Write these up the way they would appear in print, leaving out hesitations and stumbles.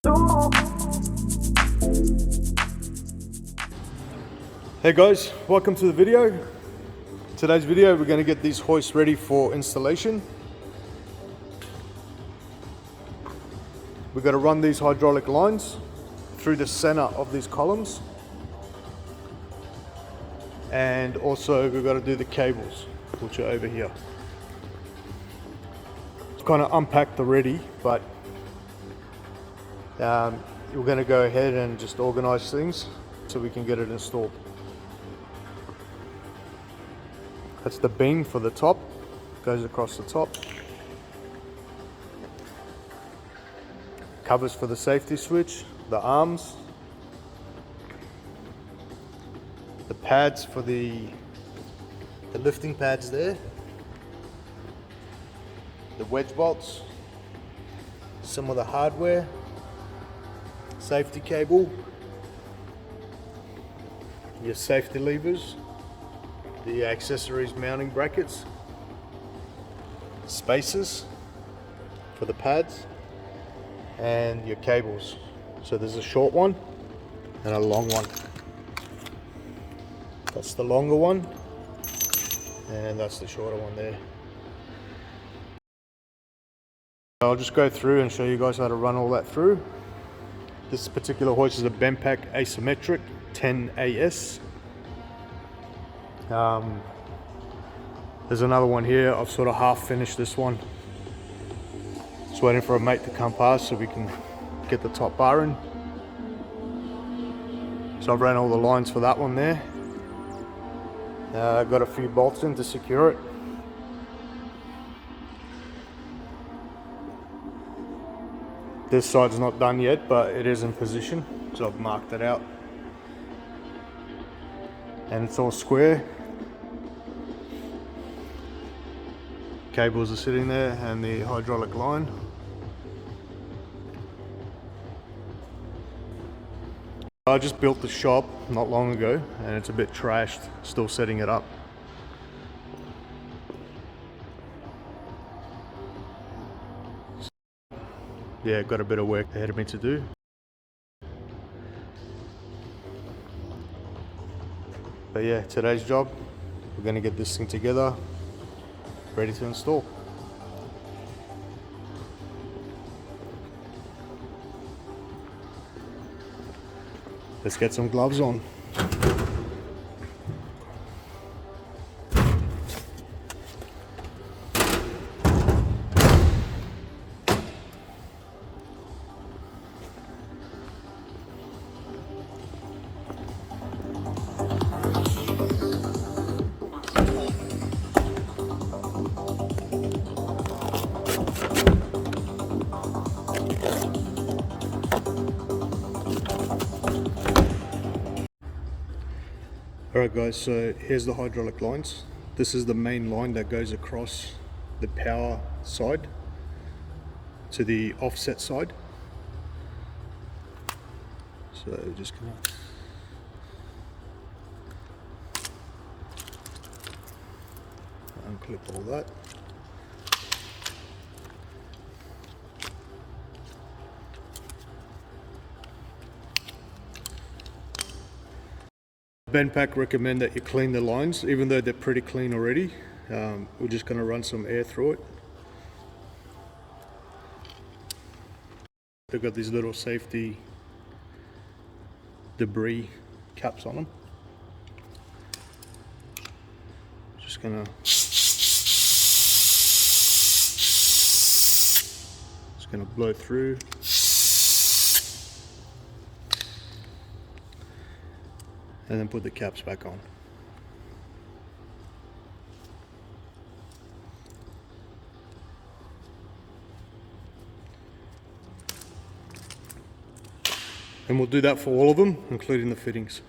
Hey guys, welcome to the video. Today's video we're going to get these hoists ready for installation. We're going to run these hydraulic lines through the center of these columns, and also we've got to do the cables which are over here. It's kind of unpacked already, but we're going to go ahead and just organize things so we can get it installed. That's the beam for the top, goes across the top. Covers for the safety switch, the arms, the pads for the lifting pads there, the wedge bolts, some of the hardware, safety cable, your safety levers, the accessories mounting brackets, spacers for the pads, and your cables. So there's a short one and a long one. That's the longer one, and that's the shorter one there. I'll just go through and show you guys how to run all that through. This particular hoist is a BendPak asymmetric 10 AS. There's another one here. I've sort of half finished this one. Just waiting for a mate to come past so we can get the top bar in. So I've ran all the lines for that one there. I've got a few bolts in to secure it. This side's not done yet, but it is in position, so I've marked it out. And it's all square. Cables are sitting there and the hydraulic line. I just built the shop not long ago and it's a bit trashed, still setting it up. Yeah, got a bit of work ahead of me to do. But yeah, today's job, we're going to get this thing together, ready to install. Let's get some gloves on. Alright guys, so here's the hydraulic lines. This is the main line that goes across the power side to the offset side. So just gonna unclip all that. BendPak recommend that you clean the lines, even though they're pretty clean already. We're just going to run some air through it. They've got these little safety debris caps on them. Just gonna blow through. And then put the caps back on. And we'll do that for all of them, including the fittings.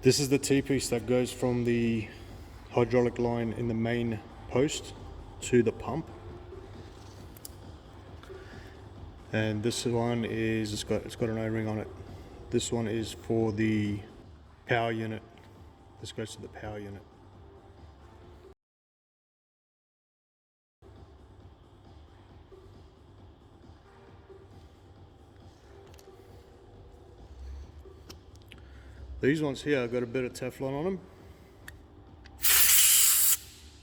This is the T-piece that goes from the hydraulic line in the main post to the pump. And this one is, it's got an O-ring on it. This one is for the power unit. This goes to the power unit. These ones here got a bit of Teflon on them.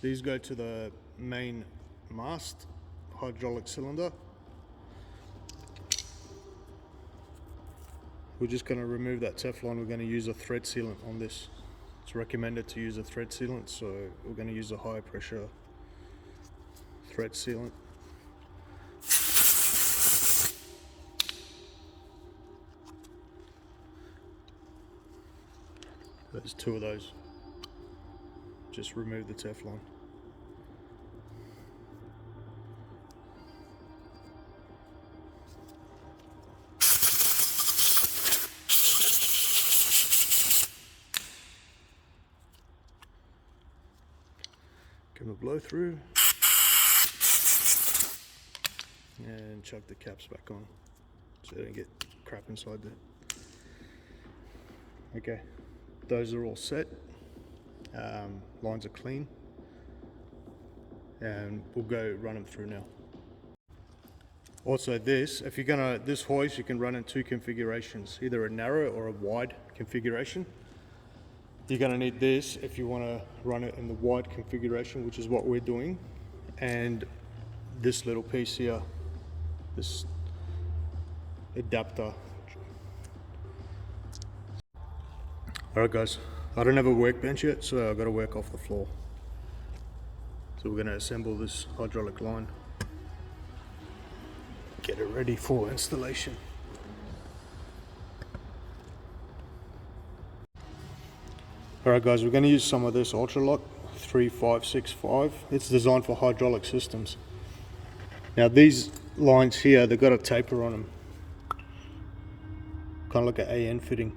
These go to the main mast hydraulic cylinder. We're just going to remove that Teflon. We're going to use a thread sealant on this. It's recommended to use a thread sealant, so we're going to use a high pressure thread sealant. There's 2 of those. Just remove the Teflon. Give them a blow through and chuck the caps back on so they don't get crap inside there. Okay, those are all set. Lines are clean, and we'll go run them through now. Also, this hoist you can run in 2 configurations, either a narrow or a wide configuration. You're going to need this if you want to run it in the wide configuration, which is what we're doing, and this little piece here, this adapter. Alright guys, I don't have a workbench yet, so I've got to work off the floor. So we're going to assemble this hydraulic line, get it ready for installation. Alright guys, we're going to use some of this Ultralock 3565. It's designed for hydraulic systems. Now these lines here, they've got a taper on them, kind of like an AN fitting.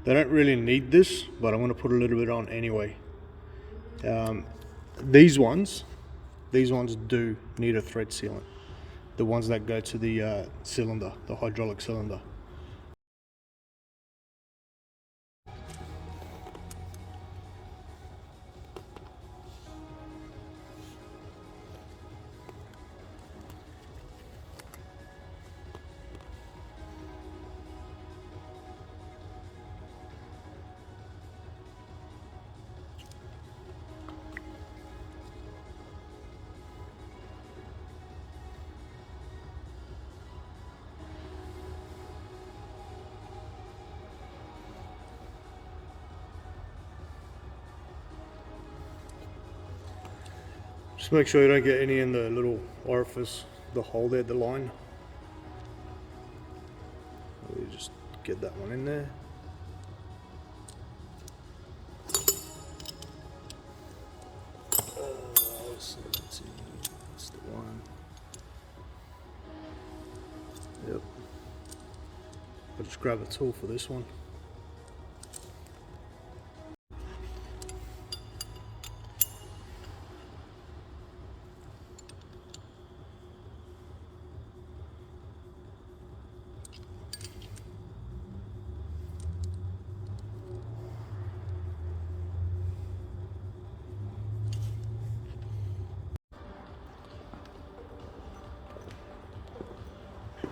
They don't really need this, but I'm going to put a little bit on anyway. These ones do need a thread sealant. The ones that go to the cylinder, the hydraulic cylinder. Just make sure you don't get any in the little orifice, the hole there, the line. We just get that one in there. Let's see, that's the one. Yep. I'll just grab a tool for this one.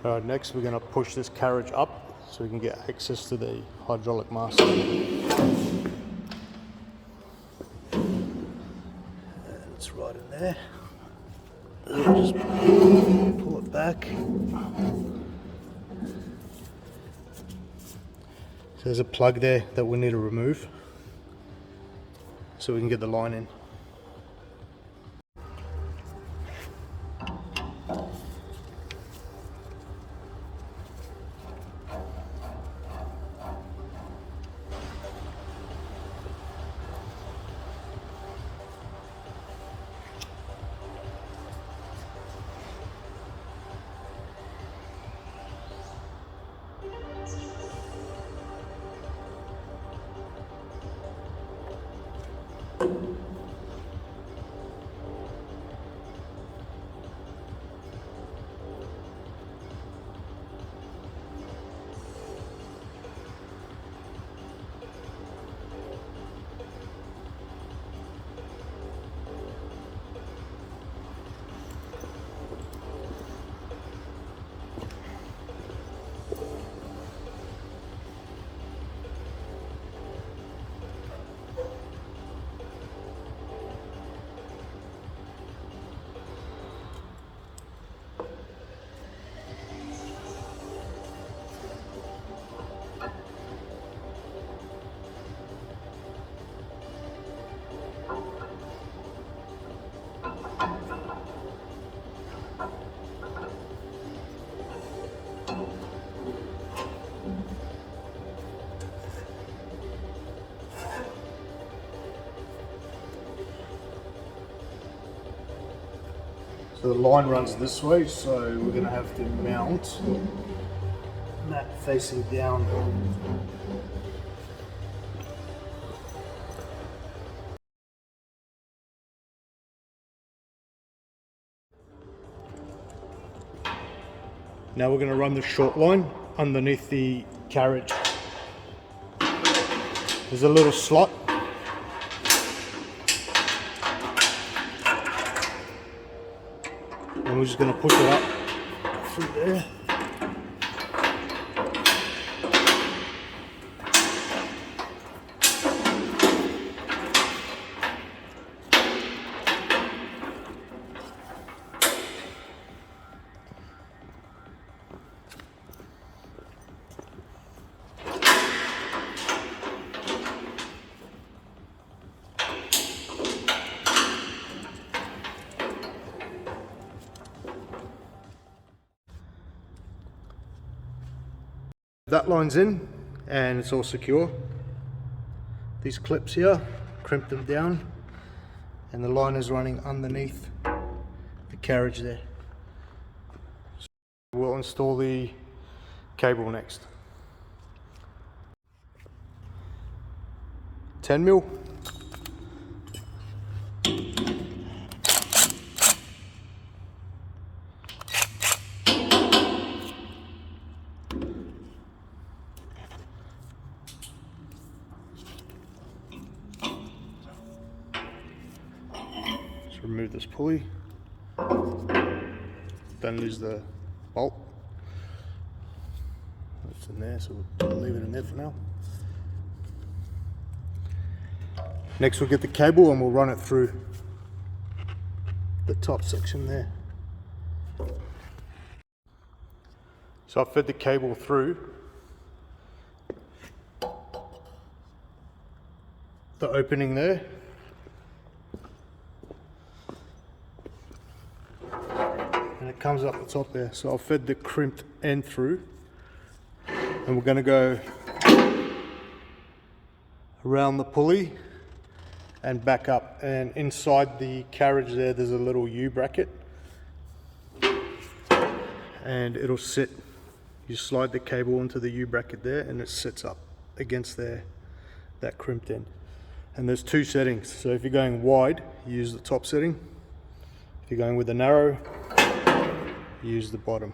Alright, next we're going to push this carriage up so we can get access to the hydraulic mast. And it's right in there. Just pull it back. So there's a plug there that we need to remove so we can get the line in. So the line runs this way, so we're going to have to mount that facing down. Now we're going to run the short line underneath the carriage. There's a little slot. And we're just going to push it up through there. That line's in and it's all secure. These clips here, crimp them down, and the line is running underneath the carriage there. So we'll install the cable next. 10 mil. Remove this pulley, don't lose the bolt. It's in there, so we'll leave it in there for now. Next we'll get the cable and we'll run it through the top section there. So I've fed the cable through the opening there. And it comes up the top there. So I've fed the crimped end through, and we're going to go around the pulley and back up, and inside the carriage there's a little U bracket, and it'll sit. You slide the cable into the U bracket there and it sits up against there, that crimped end. And there's two settings. So if you're going wide, you use the top setting. If you're going with a narrow, use the bottom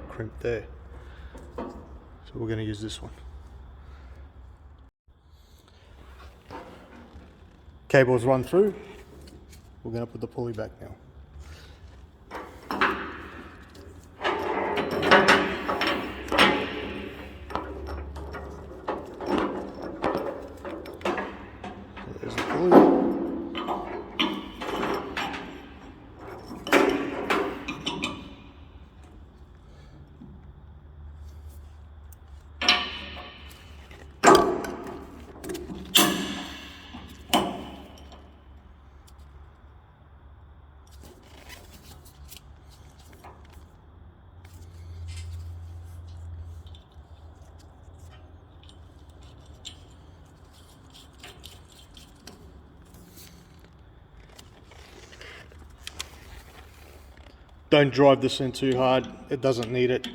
crimp there. So we're going to use this one. Cables run through. We're going to put the pulley back now. There's the pulley. Don't drive this in too hard, it doesn't need it.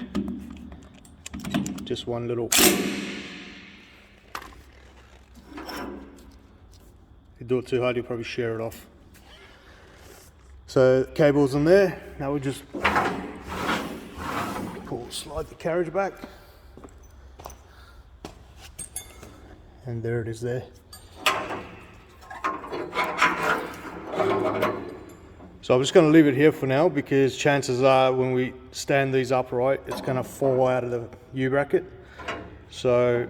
Just one little. If you do it too hard, you'll probably shear it off. So cable's in there. Now we just slide the carriage back. And there it is there. So I'm just going to leave it here for now, because chances are when we stand these upright, it's going to fall out of the U bracket. So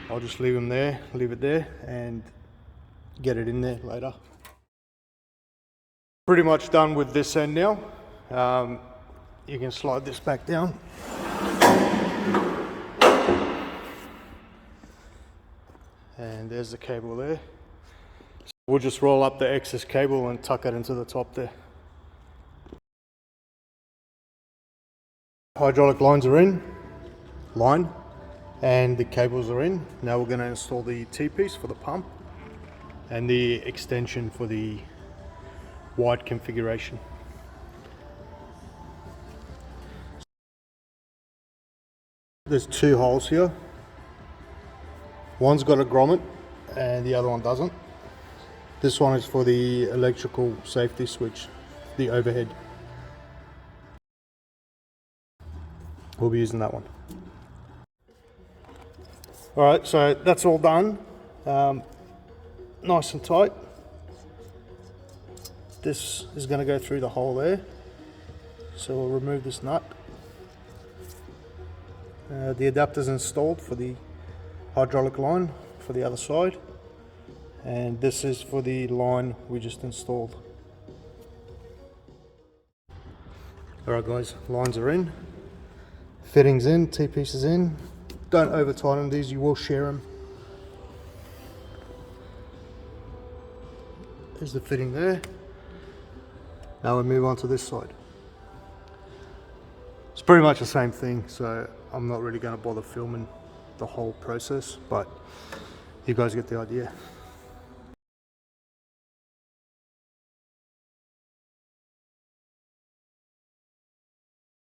I'll just leave them there, leave it there, and get it in there later. Pretty much done with this end now. You can slide this back down. And there's the cable there. We'll just roll up the excess cable and tuck it into the top there. Hydraulic lines are in, and the cables are in. Now we're going to install the T-piece for the pump and the extension for the wide configuration. There's two holes here. One's got a grommet and the other one doesn't. This one is for the electrical safety switch, the overhead. We'll be using that one. Alright, so that's all done. Nice and tight. This is going to go through the hole there. So we'll remove this nut. The adapter's installed for the hydraulic line for the other side. And this is for the line we just installed. Alright guys, lines are in. Fittings in, T-pieces in. Don't over tighten these, you will share them. There's the fitting there. Now we move on to this side. It's pretty much the same thing, so I'm not really going to bother filming the whole process, but you guys get the idea.